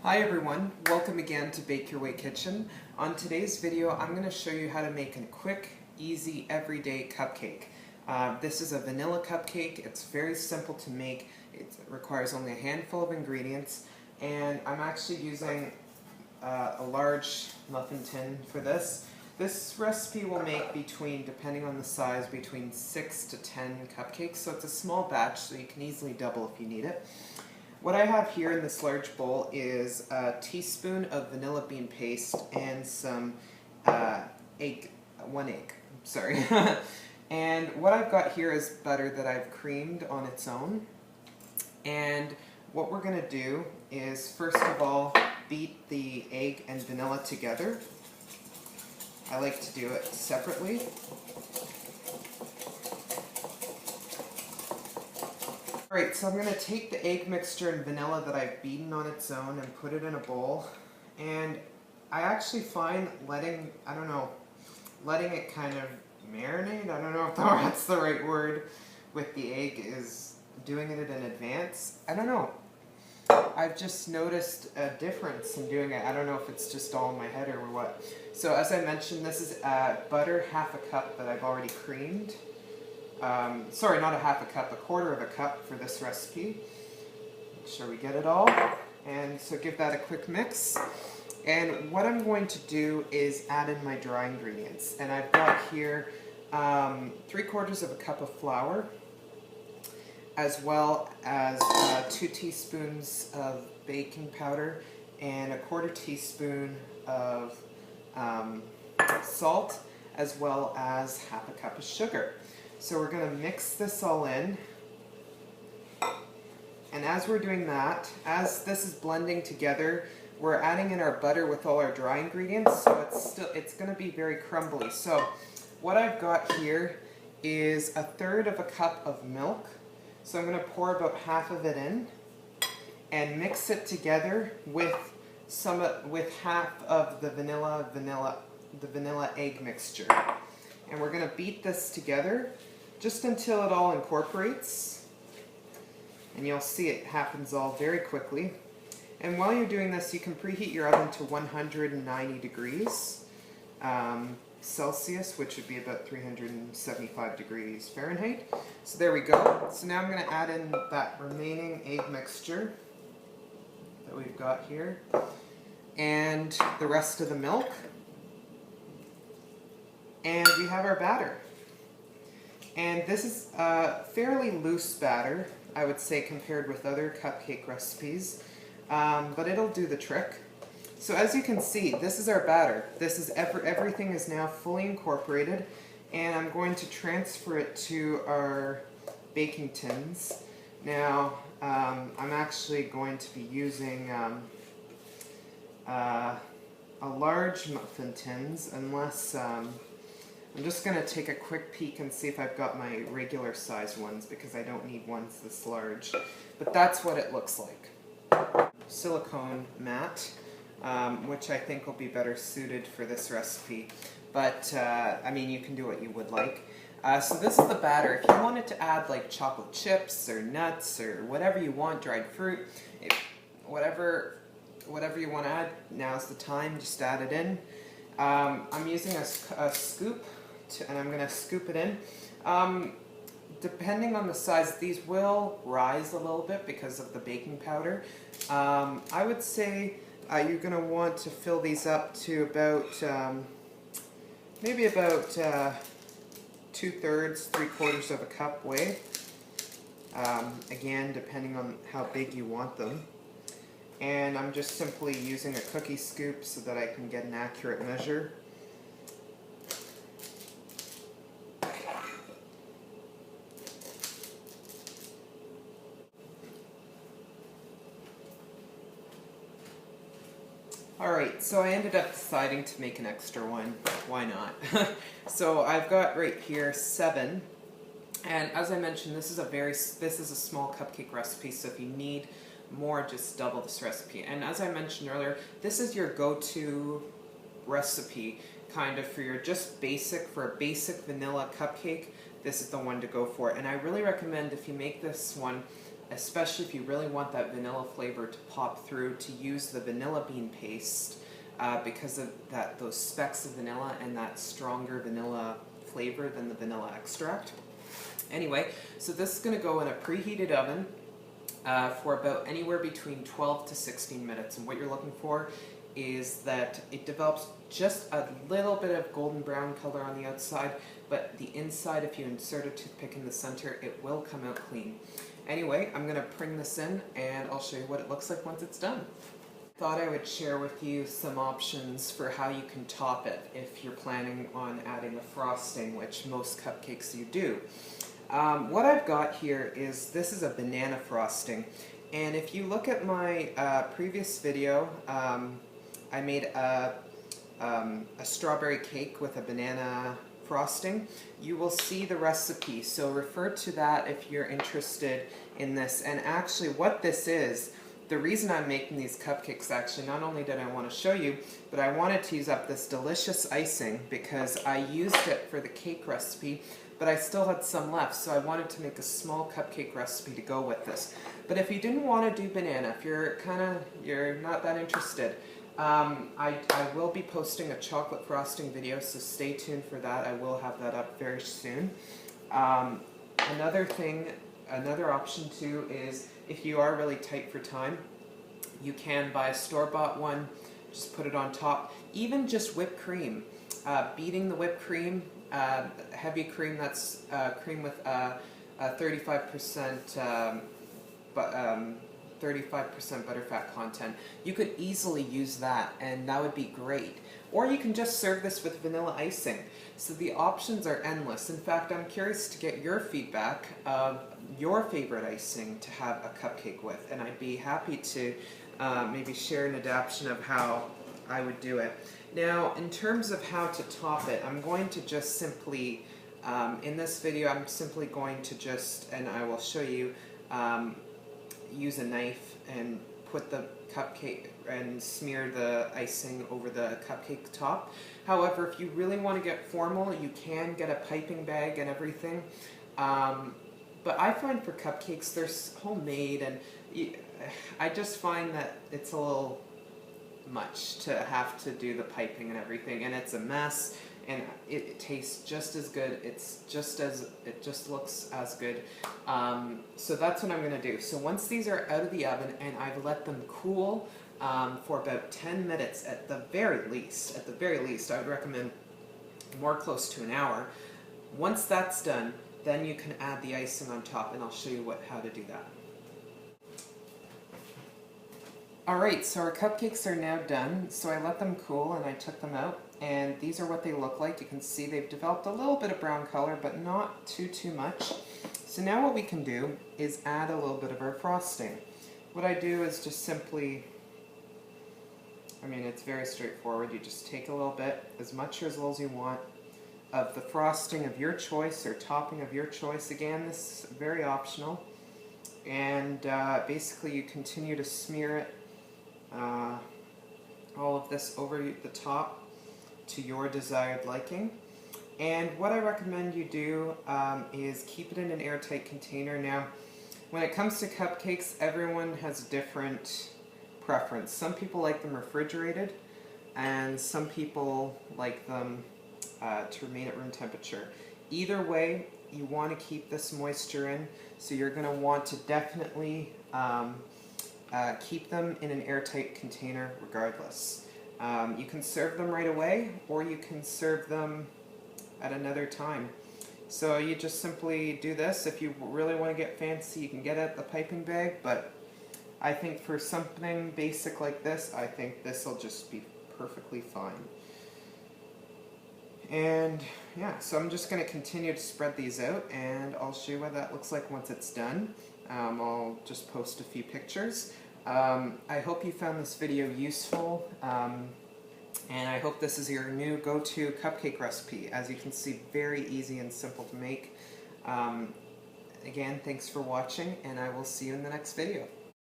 Hi everyone, welcome again to Bake Your Way Kitchen. On today's video I'm going to show you how to make a quick, easy, everyday cupcake. This is a vanilla cupcake. It's very simple to make. It requires only a handful of ingredients, and I'm actually using a large muffin tin for this. This recipe will make between, depending on the size, between 6 to 10 cupcakes, so it's a small batch, so you can easily double if you need it. What I have here in this large bowl is a teaspoon of vanilla bean paste and some one egg, sorry. And what I've got here is butter that I've creamed on its own. And what we're going to do is, first of all, beat the egg and vanilla together. I like to do it separately. Alright, so I'm going to take the egg mixture and vanilla that I've beaten on its own and put it in a bowl. And I actually find letting it kind of marinate, I don't know if that's the right word, with the egg is doing it in advance. I don't know. I've just noticed a difference in doing it. I don't know if it's just all in my head or what. So as I mentioned, this is butter, half a cup that I've already creamed. Sorry, not a half a cup, a quarter of a cup for this recipe. Make sure we get it all. And so give that a quick mix. And what I'm going to do is add in my dry ingredients. And I've got here 3/4 of a cup of flour, as well as 2 teaspoons of baking powder and a 1/4 teaspoon of salt, as well as half a cup of sugar. So we're going to mix this all in, and as we're doing that, as this is blending together, we're adding in our butter with all our dry ingredients, so it's going to be very crumbly. So what I've got here is 1/3 of a cup of milk. So I'm going to pour about half of it in and mix it together with half of the vanilla egg mixture. And we're going to beat this together just until it all incorporates. And you'll see it happens all very quickly. And while you're doing this, you can preheat your oven to 190 degrees Celsius, which would be about 375 degrees Fahrenheit. So there we go. So now I'm going to add in that remaining egg mixture that we've got here and the rest of the milk. And we have our batter. And this is a fairly loose batter, I would say, compared with other cupcake recipes, but it'll do the trick. So as you can see, this is our batter. This is everything is now fully incorporated, and I'm going to transfer it to our baking tins. Now, I'm actually going to be using a large muffin tins, unless I'm just going to take a quick peek and see if I've got my regular size ones, because I don't need ones this large. But that's what it looks like. Silicone mat, which I think will be better suited for this recipe. But, I mean, you can do what you would like. So this is the batter. If you wanted to add like chocolate chips or nuts or whatever you want, dried fruit, whatever you want to add, now's the time, just add it in. I'm using a scoop, and I'm going to scoop it in. Depending on the size, these will rise a little bit because of the baking powder. I would say you're going to want to fill these up to about, maybe about 2/3, 3/4 of a cup weigh. Again, depending on how big you want them. And I'm just simply using a cookie scoop so that I can get an accurate measure. Alright, so I ended up deciding to make an extra one. Why not? So I've got right here 7. And as I mentioned, this is a small cupcake recipe, so if you need more, just double this recipe. And as I mentioned earlier, this is your go-to recipe kind of for your for a basic vanilla cupcake. This is the one to go for. And I really recommend, if you make this one, especially if you really want that vanilla flavor to pop through, to use the vanilla bean paste because of those specks of vanilla and that stronger vanilla flavor than the vanilla extract. Anyway, so this is going to go in a preheated oven for about anywhere between 12 to 16 minutes. And what you're looking for is that it develops just a little bit of golden brown color on the outside, but the inside, if you insert a toothpick in the center, it will come out clean. Anyway, I'm going to bring this in and I'll show you what it looks like once it's done. Thought I would share with you some options for how you can top it if you're planning on adding a frosting, which most cupcakes you do. What I've got here is, this is a banana frosting, and if you look at my previous video, I made a strawberry cake with a banana frosting. You will see the recipe, so refer to that if you're interested in this. And actually what this is, the reason I'm making these cupcakes, actually, not only did I want to show you, but I wanted to use up this delicious icing because I used it for the cake recipe, but I still had some left, so I wanted to make a small cupcake recipe to go with this. But if you didn't want to do banana, if you're not that interested, I will be posting a chocolate frosting video, so stay tuned for that. I will have that up very soon. Another option too is, if you are really tight for time, you can buy a store-bought one, just put it on top. Even just whipped cream, beating the whipped cream, heavy cream, that's cream with 35% 35% butterfat content. You could easily use that, and that would be great. Or you can just serve this with vanilla icing. So the options are endless. In fact, I'm curious to get your feedback of your favorite icing to have a cupcake with, and I'd be happy to maybe share an adaptation of how I would do it. Now, in terms of how to top it, I'm going to just simply, in this video, I'm simply going to just, and I will show you, use a knife and put the cupcake and smear the icing over the cupcake top. However, if you really want to get formal, you can get a piping bag and everything. But I find for cupcakes, they're homemade, and I just find that it's a little much to have to do the piping and everything, and it's a mess, and it tastes just as good. It just looks as good. So that's what I'm going to do. So once these are out of the oven and I've let them cool for about 10 minutes at the very least, I would recommend more close to an hour. Once that's done, then you can add the icing on top, and I'll show you how to do that. Alright, so our cupcakes are now done. So I let them cool and I took them out, and these are what they look like. You can see they've developed a little bit of brown color, but not too much. So now what we can do is add a little bit of our frosting. What I do is just simply, it's very straightforward. You just take a little bit, as much or as little as you want, of the frosting of your choice or topping of your choice. Again, this is very optional. And basically you continue to smear it, all of this over the top to your desired liking. And what I recommend you do is keep it in an airtight container. Now, when it comes to cupcakes, everyone has a different preference. Some people like them refrigerated, and some people like them to remain at room temperature. Either way, you want to keep this moisture in, so you're going to want to definitely keep them in an airtight container regardless. You can serve them right away, or you can serve them at another time. So you just simply do this. If you really want to get fancy, you can get at the piping bag, but I think for something basic like this, I think this will just be perfectly fine. And yeah, so I'm just going to continue to spread these out, and I'll show you what that looks like once it's done. I'll just post a few pictures. I hope you found this video useful, and I hope this is your new go-to cupcake recipe. As you can see, very easy and simple to make. Again, thanks for watching, and I will see you in the next video.